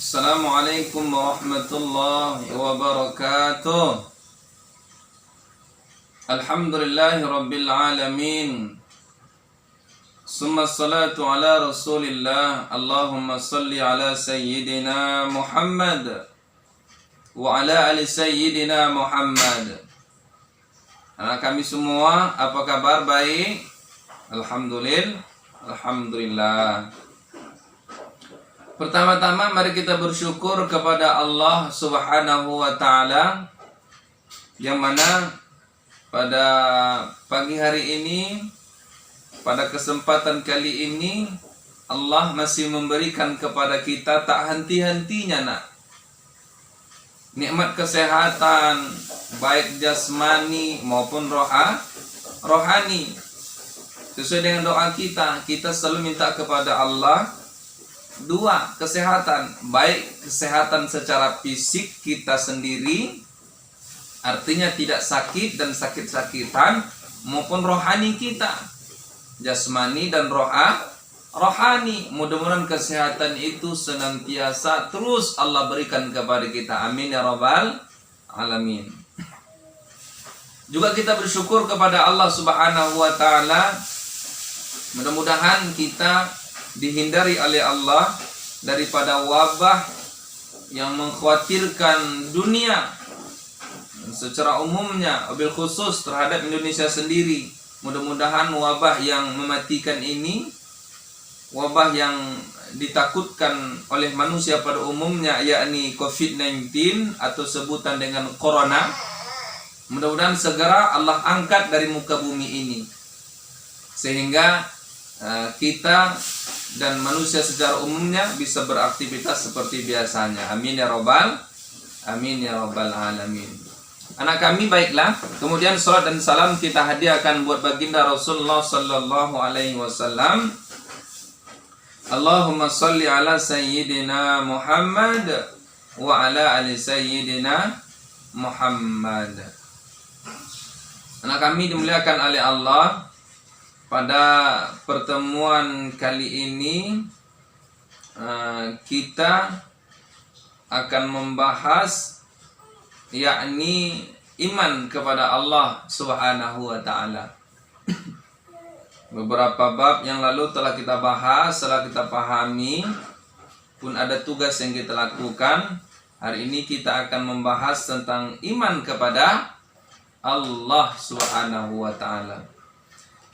Assalamualaikum warahmatullahi wabarakatuh. Alhamdulillahi rabbil alamin. Summa salatu ala rasulillah. Allahumma salli ala sayyidina Muhammad wa ala ali sayyidina Muhammad. Anak kami semua, apa kabar? Baik? Alhamdulillah. Pertama-tama mari kita bersyukur kepada Allah Subhanahu wa taala yang mana pada pagi hari ini, pada kesempatan kali ini Allah masih memberikan kepada kita tak henti-hentinya nikmat kesehatan baik jasmani maupun rohani. Sesuai dengan doa kita selalu minta kepada Allah dua, kesehatan, baik kesehatan secara fisik kita sendiri, artinya tidak sakit dan sakit-sakitan, maupun rohani kita, jasmani dan rohani. Mudah-mudahan kesehatan itu senantiasa terus Allah berikan kepada kita. Amin ya rabbal alamin. Juga kita bersyukur kepada Allah Subhanahu wa taala. Mudah-mudahan kita dihindari oleh Allah daripada wabah yang mengkhawatirkan dunia secara umumnya, wabil khusus terhadap Indonesia sendiri. Mudah-mudahan wabah yang mematikan ini, wabah yang ditakutkan oleh manusia pada umumnya, yakni COVID-19 atau sebutan dengan corona, mudah-mudahan segera Allah angkat dari muka bumi ini, sehingga kita dan manusia secara umumnya bisa beraktivitas seperti biasanya. Amin ya rabbal alamin. Anak kami, baiklah. Kemudian salat dan salam kita hadiahkan buat baginda Rasulullah sallallahu alaihi wasallam. Allahumma salli ala sayyidina Muhammad wa ala ali sayyidina Muhammad. Anak kami dimuliakan oleh Allah. Pada pertemuan kali ini kita akan membahas yakni iman kepada Allah Subhanahu wa taala. Beberapa bab yang lalu telah kita bahas, telah kita pahami, pun ada tugas yang kita lakukan. Hari ini kita akan membahas tentang iman kepada Allah Subhanahu wa taala.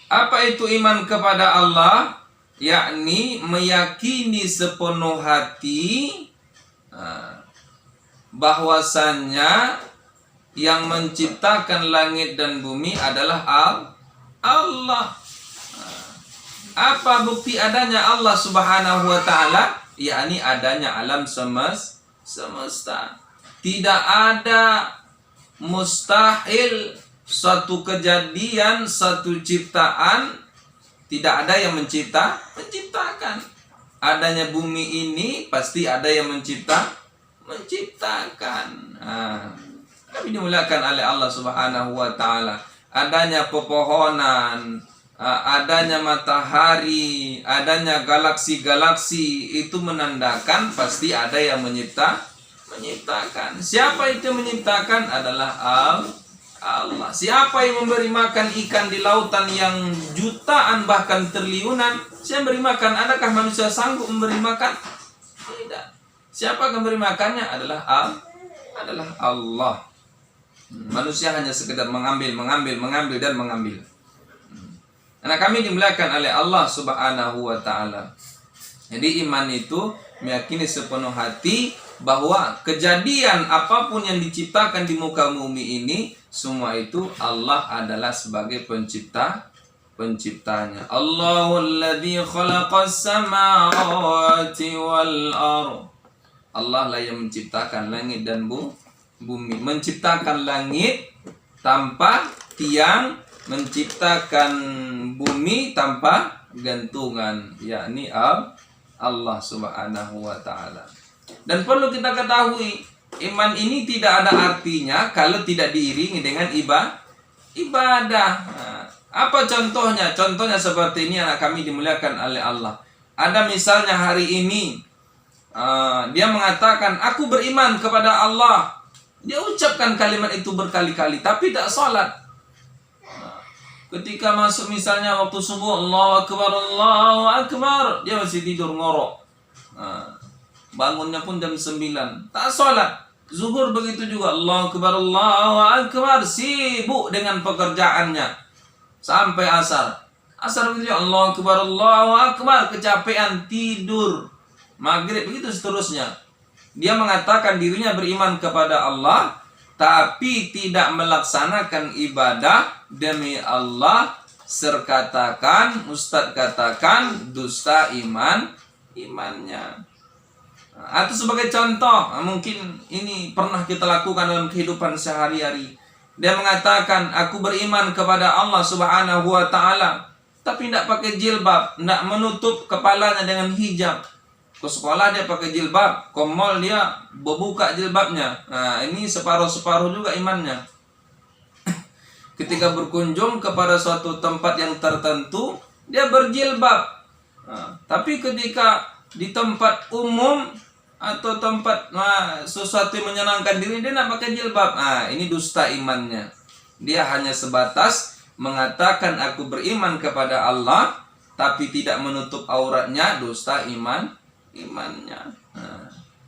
Apa itu iman kepada Allah? Yakni meyakini sepenuh hati bahwasannya yang menciptakan langit dan bumi adalah Allah. Apa bukti adanya Allah Subhanahu wa taala? Yakni adanya alam semesta. Tidak ada mustahil suatu kejadian, satu ciptaan, tidak ada yang menciptakan. Adanya bumi ini pasti ada yang menciptakan. Kami dimuliakan oleh Allah Subhanahu wa taala. Adanya pepohonan, adanya matahari, adanya galaksi-galaksi, itu menandakan pasti ada yang menciptakan. Siapa itu menciptakan? Adalah Allah. Siapa yang memberi makan ikan di lautan yang jutaan bahkan triliunan? Siapa memberi makan? Adakah manusia sanggup memberi makan? Tidak. Siapa yang memberi makannya? Adalah Allah. Manusia hanya sekedar mengambil dan mengambil. Karena kami dimuliakan oleh Allah Subhanahu wa taala. Jadi iman itu meyakini sepenuh hati bahwa kejadian apapun yang diciptakan di muka bumi ini, semua itu Allah adalah sebagai penciptanya. Allahul ladzi khalaqas samawati wal ardh. Allah lah yang menciptakan langit dan bumi. Menciptakan langit tanpa tiang, menciptakan bumi tanpa gantungan, yakni Allah Subhanahu wa taala. Dan perlu kita ketahui, iman ini tidak ada artinya kalau tidak diiringi dengan ibadah. Apa contohnya? Contohnya seperti ini, anak kami dimuliakan oleh Allah. Ada misalnya hari ini dia mengatakan aku beriman kepada Allah. Dia ucapkan kalimat itu berkali-kali tapi tak salat. Ketika masuk misalnya waktu subuh, Allahu Akbar, Allahu Akbar, dia masih tidur ngorok. Bangunnya pun jam 9, tak salat. Zuhur begitu juga, Allahu Akbar, Allahu Akbar, sibuk dengan pekerjaannya sampai asar. Asar begitu, Allahu Akbar, Allahu Akbar, kecapean, tidur. Maghrib begitu seterusnya. Dia mengatakan dirinya beriman kepada Allah, tapi tidak melaksanakan ibadah demi Allah. Ustadz katakan dusta imannya. Atau sebagai contoh, mungkin ini pernah kita lakukan dalam kehidupan sehari-hari. Dia mengatakan aku beriman kepada Allah Subhanahu wa Ta'ala, tapi tidak pakai jilbab, tidak menutup kepalanya dengan hijab. Ke sekolah dia pakai jilbab, ke mall dia berbuka jilbabnya. Nah, ini separuh-separuh juga imannya. Ketika berkunjung kepada suatu tempat yang tertentu, dia berjilbab. Tapi ketika di tempat umum atau tempat sesuatu yang menyenangkan diri, dia tidak pakai jilbab. Ini dusta imannya. Dia hanya sebatas mengatakan aku beriman kepada Allah, tapi tidak menutup auratnya, dusta imannya.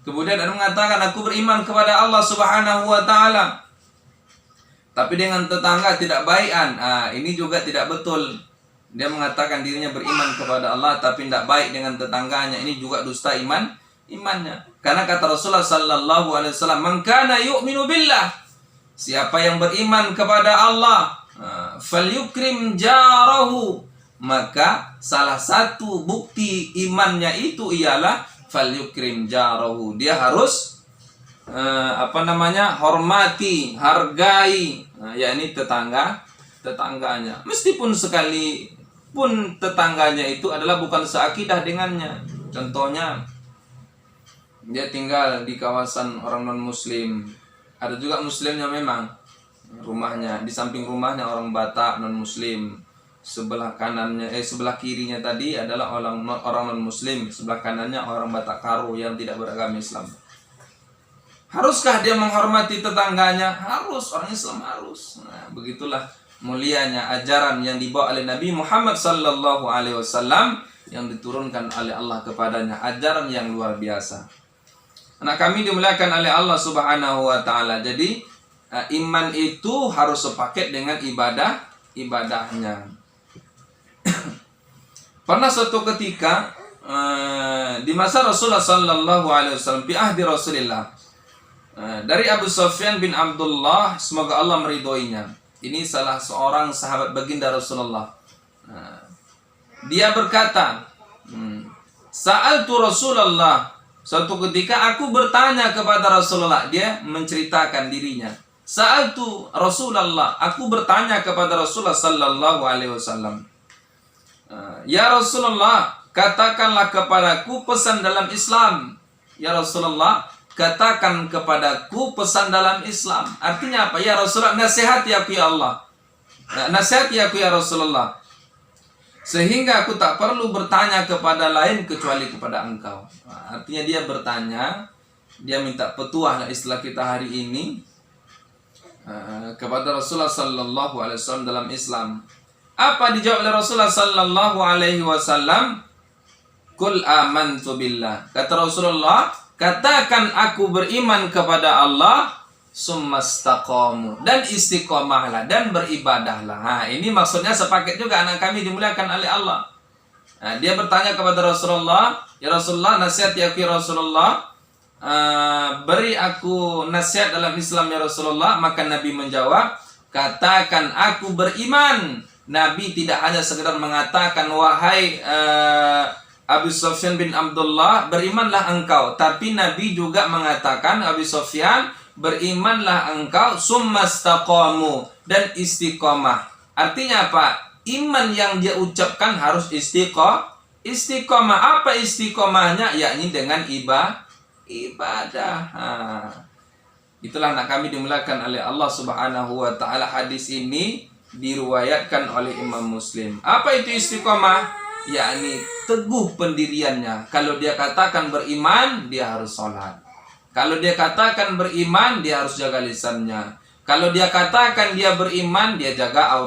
Kemudian ada mengatakan aku beriman kepada Allah Subhanahu wa Ta'ala, tapi dengan tetangga tidak baikan. Ini juga tidak betul. Dia mengatakan dirinya beriman kepada Allah tapi tidak baik dengan tetangganya. Ini juga dusta imannya. Karena kata Rasulullah sallallahu alaihi wasallam, "Man kana yu'minu billah." Siapa yang beriman kepada Allah, falyukrim jarahu. Maka salah satu bukti imannya itu ialah falyukrim jarahu. Dia harus hormati, hargai, yakni tetangganya. Meskipun sekalipun tetangganya itu adalah bukan seakidah dengannya. Contohnya, dia tinggal di kawasan orang non muslim. Ada juga muslimnya memang. Rumahnya, di samping rumahnya orang Batak non muslim. Sebelah kirinya tadi adalah orang non muslim, sebelah kanannya orang Batak Karo yang tidak beragama Islam. Haruskah dia menghormati tetangganya? Harus, orang Islam harus. Begitulah mulianya ajaran yang dibawa oleh Nabi Muhammad sallallahu alaihi wasallam yang diturunkan oleh Allah kepadanya, ajaran yang luar biasa. Anak kami dimuliakan oleh Allah Subhanahu wa Ta'ala. Jadi iman itu harus sepaket dengan ibadahnya. Pernah suatu ketika di masa Rasulullah sallallahu alaihi wasallam, fi ahdi Rasulillah, dari Abu Sufyan bin Abdullah, semoga Allah meridhoinya. Ini salah seorang sahabat baginda Rasulullah. Dia berkata, Sa'altu Rasulullah. Suatu ketika aku bertanya kepada Rasulullah. Dia menceritakan dirinya. Sa'altu Rasulullah. Aku bertanya kepada Rasulullah sallallahu alaihi wasallam. Ya Rasulullah, katakanlah kepadaku pesan dalam Islam. Ya Rasulullah, katakan kepadaku pesan dalam Islam. Artinya apa? Ya Rasulullah, nasihati aku ya Allah. Nasihati aku ya Rasulullah, sehingga aku tak perlu bertanya kepada lain kecuali kepada engkau. Artinya dia bertanya, dia minta petuah lah istilah kita hari ini, kepada Rasulullah sallallahu alaihi wasallam dalam Islam. Apa dijawab oleh Rasulullah sallallahu alaihi wasallam? Qul amantu billah. Kata Rasulullah, katakan aku beriman kepada Allah, summastaqamu, dan istiqomahlah dan beribadahlah. Ini maksudnya sepaket juga anak kami dimuliakan oleh Allah. Dia bertanya kepada Rasulullah, ya Rasulullah, nasihati aku ya Rasulullah, beri aku nasihat dalam Islam ya Rasulullah. Maka Nabi menjawab, katakan aku beriman. Nabi tidak hanya sekedar mengatakan, wahai Abu Sufyan bin Abdullah, berimanlah engkau, tapi Nabi juga mengatakan, Abu Sufyan, berimanlah engkau, summastaqamu, dan istiqomah. Artinya apa? Iman yang dia ucapkan harus istiqomah. Apa istiqomahnya? Yakni dengan ibadah. Itulah anak kami dimuliakan oleh Allah Subhanahu wa Ta'ala. Hadis ini diriwayatkan oleh Imam Muslim. Apa itu istiqomah? yakni teguh pendiriannya. Kalau dia katakan beriman, dia harus sholat. Kalau dia katakan beriman, dia harus jaga lisannya. Kalau dia katakan dia beriman, dia jaga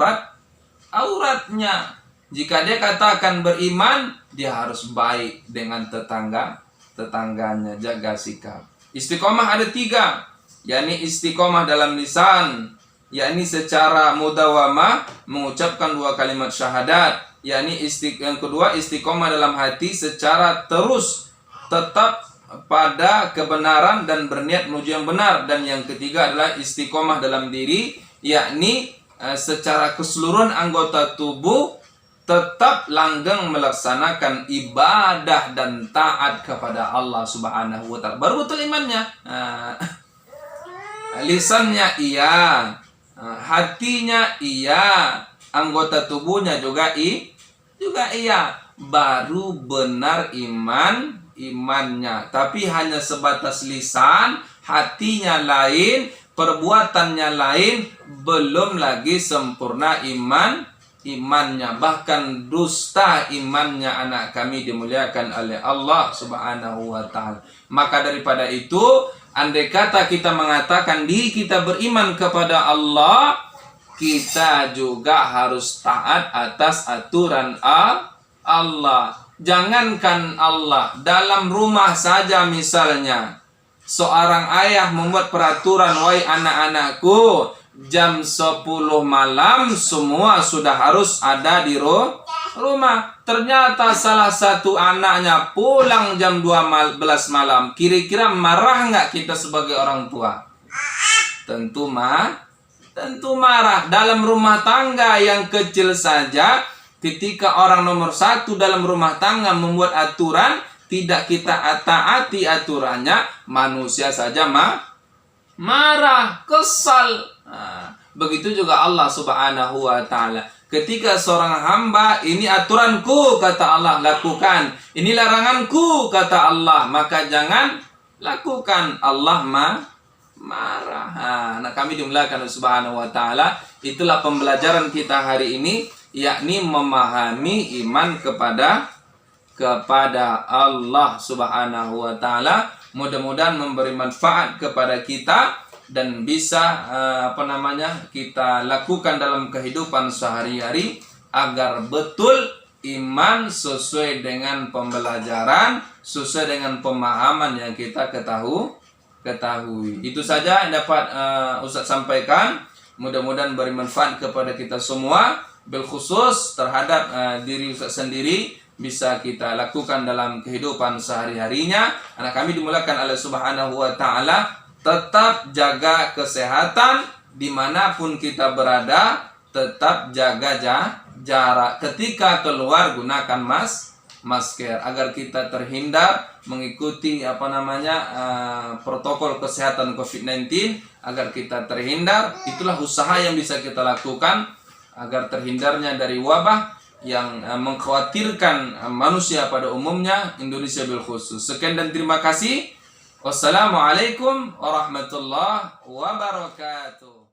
auratnya. Jika dia katakan beriman, dia harus baik dengan tetangganya, jaga sikap. Istiqomah ada 3, yakni istiqomah dalam lisan, yakni secara mudawamah mengucapkan 2 kalimat syahadat, yakni yang kedua istiqomah dalam hati secara terus tetap pada kebenaran dan berniat menuju yang benar, dan yang ketiga adalah istiqomah dalam diri, yakni secara keseluruhan anggota tubuh tetap langgeng melaksanakan ibadah dan taat kepada Allah Subhanahu wa taala. Baru betul imannya. Lisannya iya, hatinya iya, anggota tubuhnya juga iya. Baru benar imannya. Tapi hanya sebatas lisan, hatinya lain, perbuatannya lain, belum lagi sempurna imannya, bahkan dusta imannya anak kami dimuliakan oleh Allah Subhanahu wa taala. Maka daripada itu, andai kata kita mengatakan diri kita beriman kepada Allah, kita juga harus taat atas aturan Allah. Jangankan Allah, dalam rumah saja misalnya seorang ayah membuat peraturan, wahai anak-anakku, jam 10 malam semua sudah harus ada di rumah. Ternyata salah satu anaknya pulang jam 12 malam. Kira-kira marah nggak kita sebagai orang tua? Tentu marah. Dalam rumah tangga yang kecil saja, ketika orang nomor 1 dalam rumah tangga membuat aturan, tidak kita taati aturannya, manusia saja marah, kesal. Begitu juga Allah Subhanahu wa taala. Ketika seorang hamba, ini aturanku kata Allah, lakukan. Ini laranganku kata Allah, maka jangan lakukan. Allah marah. Nah, kami dimuliakan Subhanahu wa taala. Itulah pembelajaran kita hari ini, yakni memahami iman kepada Allah Subhanahu wa taala. Mudah-mudahan memberi manfaat kepada kita dan bisa kita lakukan dalam kehidupan sehari-hari agar betul iman sesuai dengan pembelajaran, sesuai dengan pemahaman yang kita ketahui. Itu saja yang dapat Ustaz sampaikan. Mudah-mudahan beri manfaat kepada kita semua, bil khusus terhadap diri Ustaz sendiri, bisa kita lakukan dalam kehidupan sehari-harinya. Anak kami dimuliakan Allah Subhanahu wa taala. Tetap jaga kesehatan dimanapun kita berada, tetap jaga jarak. Ketika keluar gunakan masker agar kita terhindar mengikuti protokol kesehatan COVID-19, agar kita terhindar. Itulah usaha yang bisa kita lakukan agar terhindarnya dari wabah yang mengkhawatirkan manusia pada umumnya, Indonesia bil khusus. Sekian dan terima kasih. Wassalamualaikum warahmatullahi wabarakatuh.